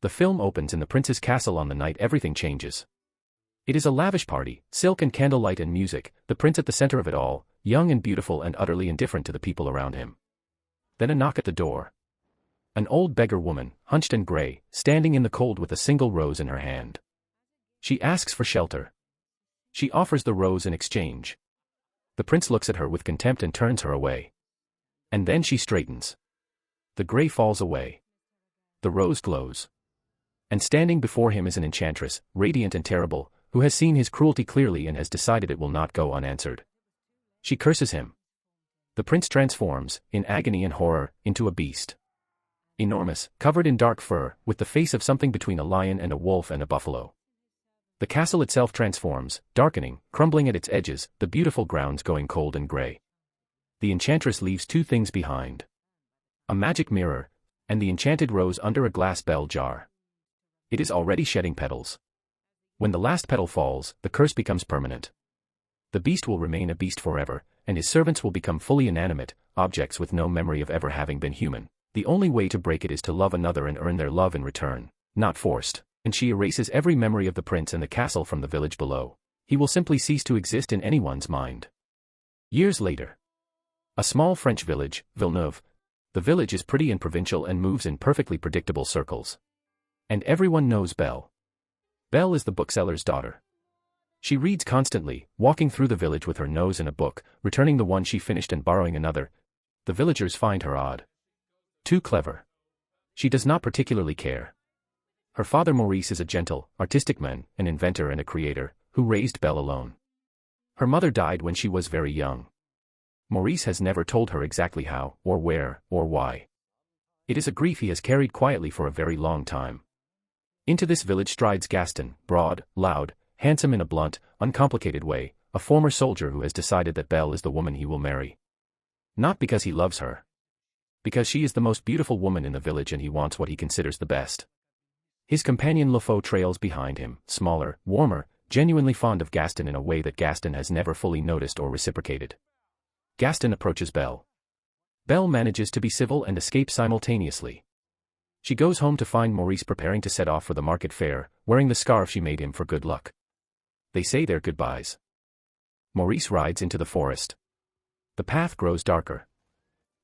The film opens in the prince's castle on the night everything changes. It is a lavish party, silk and candlelight and music, the prince at the center of it all, young and beautiful and utterly indifferent to the people around him. Then a knock at the door. An old beggar woman, hunched and gray, standing in the cold with a single rose in her hand. She asks for shelter. She offers the rose in exchange. The prince looks at her with contempt and turns her away. And then she straightens. The gray falls away. The rose glows. And standing before him is an enchantress, radiant and terrible, who has seen his cruelty clearly and has decided it will not go unanswered. She curses him. The prince transforms, in agony and horror, into a beast. Enormous, covered in dark fur, with the face of something between a lion and a wolf and a buffalo. The castle itself transforms, darkening, crumbling at its edges, the beautiful grounds going cold and gray. The enchantress leaves two things behind. A magic mirror, and the enchanted rose under a glass bell jar. It is already shedding petals. When the last petal falls, the curse becomes permanent. The beast will remain a beast forever, and his servants will become fully inanimate, objects with no memory of ever having been human. The only way to break it is to love another and earn their love in return, not forced. And she erases every memory of the prince and the castle from the village below. He will simply cease to exist in anyone's mind. Years later. A small French village, Villeneuve. The village is pretty and provincial and moves in perfectly predictable circles. And everyone knows Belle. Belle is the bookseller's daughter. She reads constantly, walking through the village with her nose in a book, returning the one she finished and borrowing another. The villagers find her odd. Too clever. She does not particularly care. Her father Maurice is a gentle, artistic man, an inventor and a creator, who raised Belle alone. Her mother died when she was very young. Maurice has never told her exactly how, or where, or why. It is a grief he has carried quietly for a very long time. Into this village strides Gaston, broad, loud, handsome in a blunt, uncomplicated way, a former soldier who has decided that Belle is the woman he will marry. Not because he loves her. Because she is the most beautiful woman in the village and he wants what he considers the best. His companion Le Faux trails behind him, smaller, warmer, genuinely fond of Gaston in a way that Gaston has never fully noticed or reciprocated. Gaston approaches Belle. Belle manages to be civil and escape simultaneously. She goes home to find Maurice preparing to set off for the market fair, wearing the scarf she made him for good luck. They say their goodbyes. Maurice rides into the forest. The path grows darker.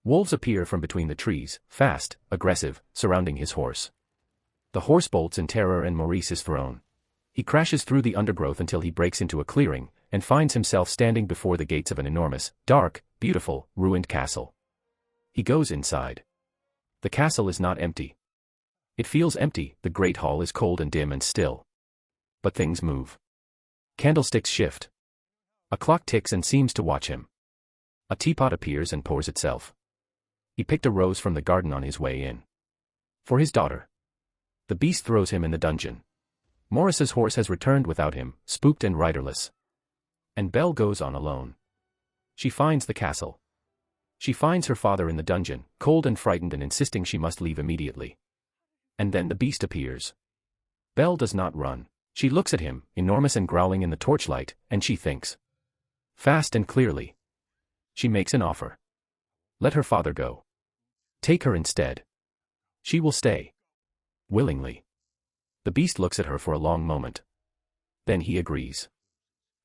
Wolves appear from between the trees, fast, aggressive, surrounding his horse. The horse bolts in terror and Maurice is thrown. He crashes through the undergrowth until he breaks into a clearing, and finds himself standing before the gates of an enormous, dark, beautiful, ruined castle. He goes inside. The castle is not empty. It feels empty, the great hall is cold and dim and still. But things move. Candlesticks shift. A clock ticks and seems to watch him. A teapot appears and pours itself. He picked a rose from the garden on his way in. For his daughter. The beast throws him in the dungeon. Maurice's horse has returned without him, spooked and riderless. And Belle goes on alone. She finds the castle. She finds her father in the dungeon, cold and frightened and insisting she must leave immediately. And then the beast appears. Belle does not run. She looks at him, enormous and growling in the torchlight, and she thinks. Fast and clearly. She makes an offer. Let her father go. Take her instead. She will stay. Willingly. The beast looks at her for a long moment. Then he agrees.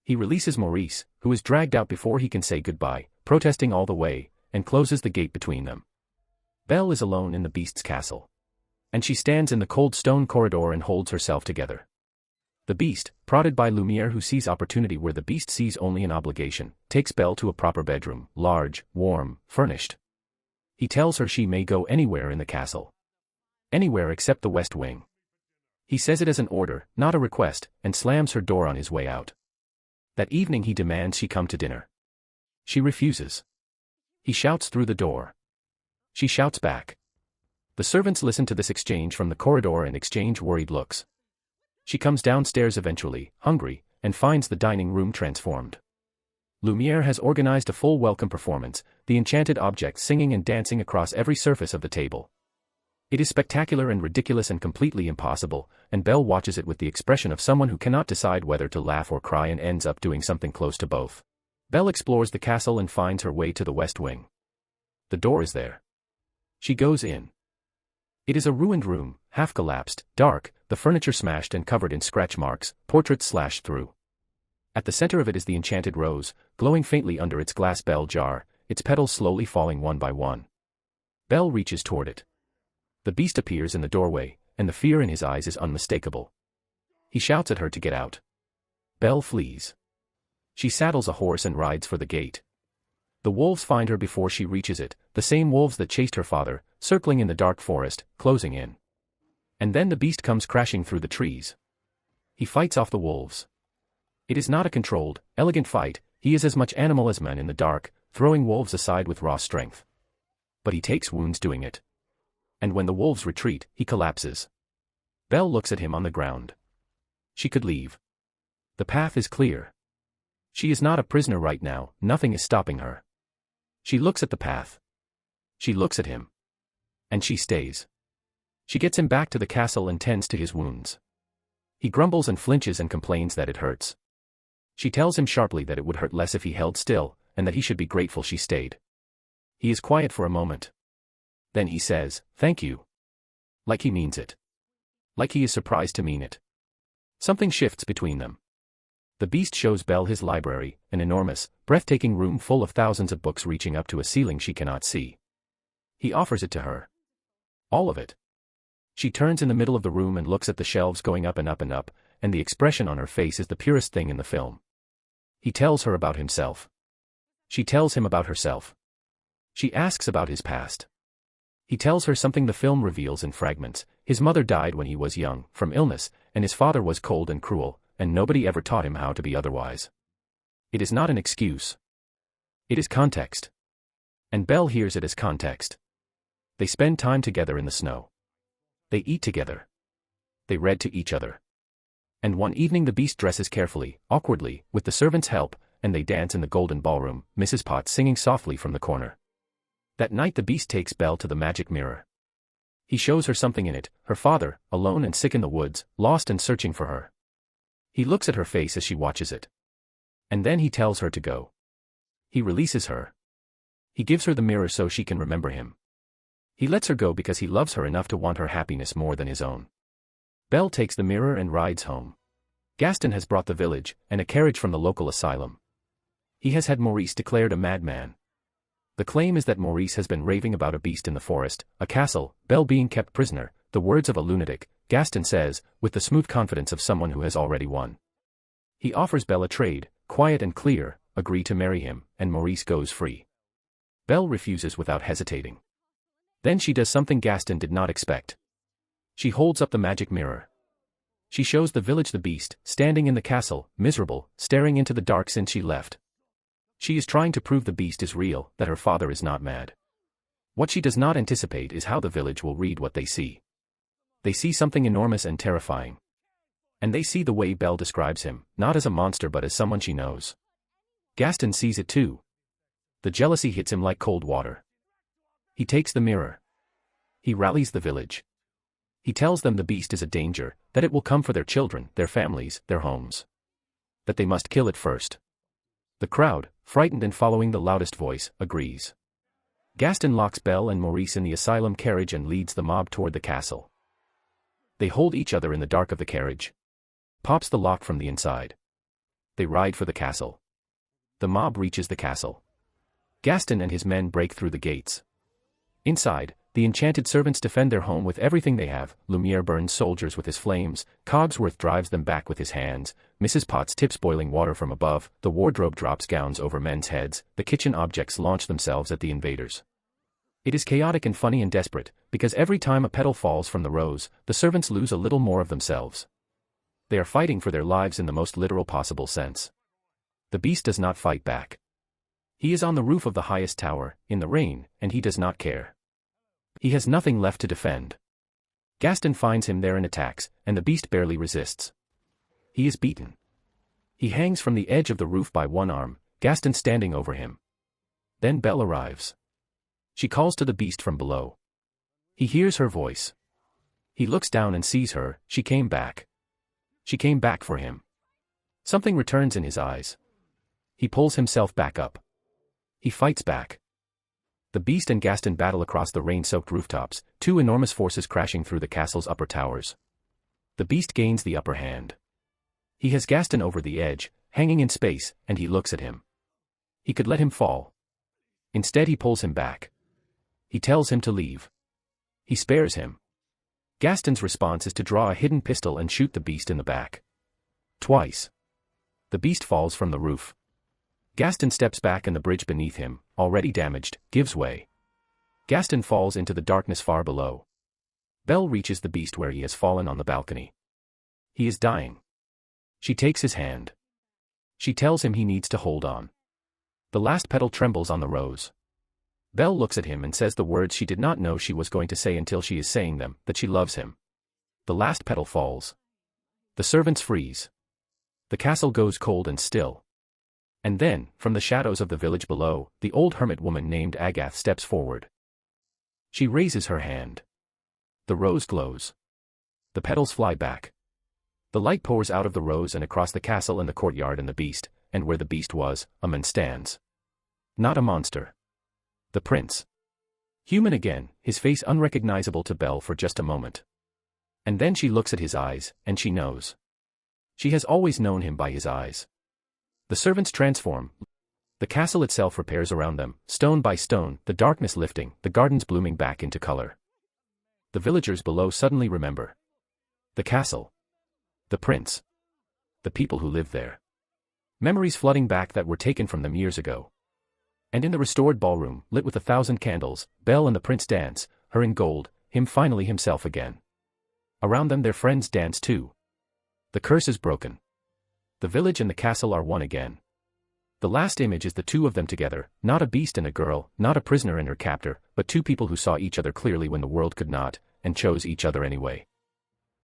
He releases Maurice, who is dragged out before he can say goodbye, protesting all the way, and closes the gate between them. Belle is alone in the beast's castle. And she stands in the cold stone corridor and holds herself together. The beast, prodded by Lumiere who sees opportunity where the beast sees only an obligation, takes Belle to a proper bedroom, large, warm, furnished. He tells her she may go anywhere in the castle. Anywhere except the west wing. He says it as an order, not a request, and slams her door on his way out. That evening he demands she come to dinner. She refuses. He shouts through the door. She shouts back. The servants listen to this exchange from the corridor and exchange worried looks. She comes downstairs eventually, hungry, and finds the dining room transformed. Lumiere has organized a full welcome performance, the enchanted objects singing and dancing across every surface of the table. It is spectacular and ridiculous and completely impossible, and Belle watches it with the expression of someone who cannot decide whether to laugh or cry and ends up doing something close to both. Belle explores the castle and finds her way to the west wing. The door is there. She goes in. It is a ruined room, half collapsed, dark, the furniture smashed and covered in scratch marks, portraits slashed through. At the center of it is the enchanted rose, glowing faintly under its glass bell jar, its petals slowly falling one by one. Belle reaches toward it. The beast appears in the doorway, and the fear in his eyes is unmistakable. He shouts at her to get out. Belle flees. She saddles a horse and rides for the gate. The wolves find her before she reaches it, the same wolves that chased her father, circling in the dark forest, closing in. And then the beast comes crashing through the trees. He fights off the wolves. It is not a controlled, elegant fight, he is as much animal as man in the dark, throwing wolves aside with raw strength. But he takes wounds doing it. And when the wolves retreat, he collapses. Belle looks at him on the ground. She could leave. The path is clear. She is not a prisoner right now, nothing is stopping her. She looks at the path. She looks at him. And she stays. She gets him back to the castle and tends to his wounds. He grumbles and flinches and complains that it hurts. She tells him sharply that it would hurt less if he held still, and that he should be grateful she stayed. He is quiet for a moment. Then he says, "Thank you." Like he means it. Like he is surprised to mean it. Something shifts between them. The beast shows Belle his library, an enormous, breathtaking room full of thousands of books reaching up to a ceiling she cannot see. He offers it to her. All of it. She turns in the middle of the room and looks at the shelves going up and up and up, and the expression on her face is the purest thing in the film. He tells her about himself. She tells him about herself. She asks about his past. He tells her something the film reveals in fragments. His mother died when he was young, from illness, and his father was cold and cruel, and nobody ever taught him how to be otherwise. It is not an excuse. It is context. And Belle hears it as context. They spend time together in the snow. They eat together. They read to each other. And one evening the beast dresses carefully, awkwardly, with the servant's help, and they dance in the golden ballroom, Mrs. Potts singing softly from the corner. That night the beast takes Belle to the magic mirror. He shows her something in it, her father, alone and sick in the woods, lost and searching for her. He looks at her face as she watches it. And then he tells her to go. He releases her. He gives her the mirror so she can remember him. He lets her go because he loves her enough to want her happiness more than his own. Belle takes the mirror and rides home. Gaston has brought the village, and a carriage from the local asylum. He has had Maurice declared a madman. The claim is that Maurice has been raving about a beast in the forest, a castle, Belle being kept prisoner, the words of a lunatic, Gaston says, with the smooth confidence of someone who has already won. He offers Belle a trade, quiet and clear, agree to marry him, and Maurice goes free. Belle refuses without hesitating. Then she does something Gaston did not expect. She holds up the magic mirror. She shows the village the beast, standing in the castle, miserable, staring into the dark since she left. She is trying to prove the beast is real, that her father is not mad. What she does not anticipate is how the village will read what they see. They see something enormous and terrifying. And they see the way Belle describes him, not as a monster but as someone she knows. Gaston sees it too. The jealousy hits him like cold water. He takes the mirror. He rallies the village. He tells them the beast is a danger, that it will come for their children, their families, their homes. That they must kill it first. The crowd, frightened and following the loudest voice, agrees. Gaston locks Belle and Maurice in the asylum carriage and leads the mob toward the castle. They hold each other in the dark of the carriage. Pops the lock from the inside. They ride for the castle. The mob reaches the castle. Gaston and his men break through the gates. Inside, the enchanted servants defend their home with everything they have. Lumiere burns soldiers with his flames, Cogsworth drives them back with his hands, Mrs. Potts tips boiling water from above, the wardrobe drops gowns over men's heads, the kitchen objects launch themselves at the invaders. It is chaotic and funny and desperate, because every time a petal falls from the rose, the servants lose a little more of themselves. They are fighting for their lives in the most literal possible sense. The beast does not fight back. He is on the roof of the highest tower, in the rain, and he does not care. He has nothing left to defend. Gaston finds him there and attacks, and the beast barely resists. He is beaten. He hangs from the edge of the roof by one arm, Gaston standing over him. Then Belle arrives. She calls to the beast from below. He hears her voice. He looks down and sees her. She came back. She came back for him. Something returns in his eyes. He pulls himself back up. He fights back. The beast and Gaston battle across the rain-soaked rooftops, two enormous forces crashing through the castle's upper towers. The beast gains the upper hand. He has Gaston over the edge, hanging in space, and he looks at him. He could let him fall. Instead he pulls him back. He tells him to leave. He spares him. Gaston's response is to draw a hidden pistol and shoot the beast in the back. Twice. The beast falls from the roof. Gaston steps back and the bridge beneath him, already damaged, gives way. Gaston falls into the darkness far below. Belle reaches the beast where he has fallen on the balcony. He is dying. She takes his hand. She tells him he needs to hold on. The last petal trembles on the rose. Belle looks at him and says the words she did not know she was going to say until she is saying them, that she loves him. The last petal falls. The servants freeze. The castle goes cold and still. And then, from the shadows of the village below, the old hermit woman named Agath steps forward. She raises her hand. The rose glows. The petals fly back. The light pours out of the rose and across the castle and the courtyard and the beast, and where the beast was, a man stands. Not a monster. The prince. Human again, his face unrecognizable to Belle for just a moment. And then she looks at his eyes, and she knows. She has always known him by his eyes. The servants transform. The castle itself repairs around them, stone by stone, the darkness lifting, the gardens blooming back into color. The villagers below suddenly remember. The castle. The prince. The people who live there. Memories flooding back that were taken from them years ago. And in the restored ballroom, lit with 1,000 candles, Belle and the prince dance, her in gold, him finally himself again. Around them their friends dance too. The curse is broken. The village and the castle are one again. The last image is the two of them together, not a beast and a girl, not a prisoner and her captor, but two people who saw each other clearly when the world could not, and chose each other anyway.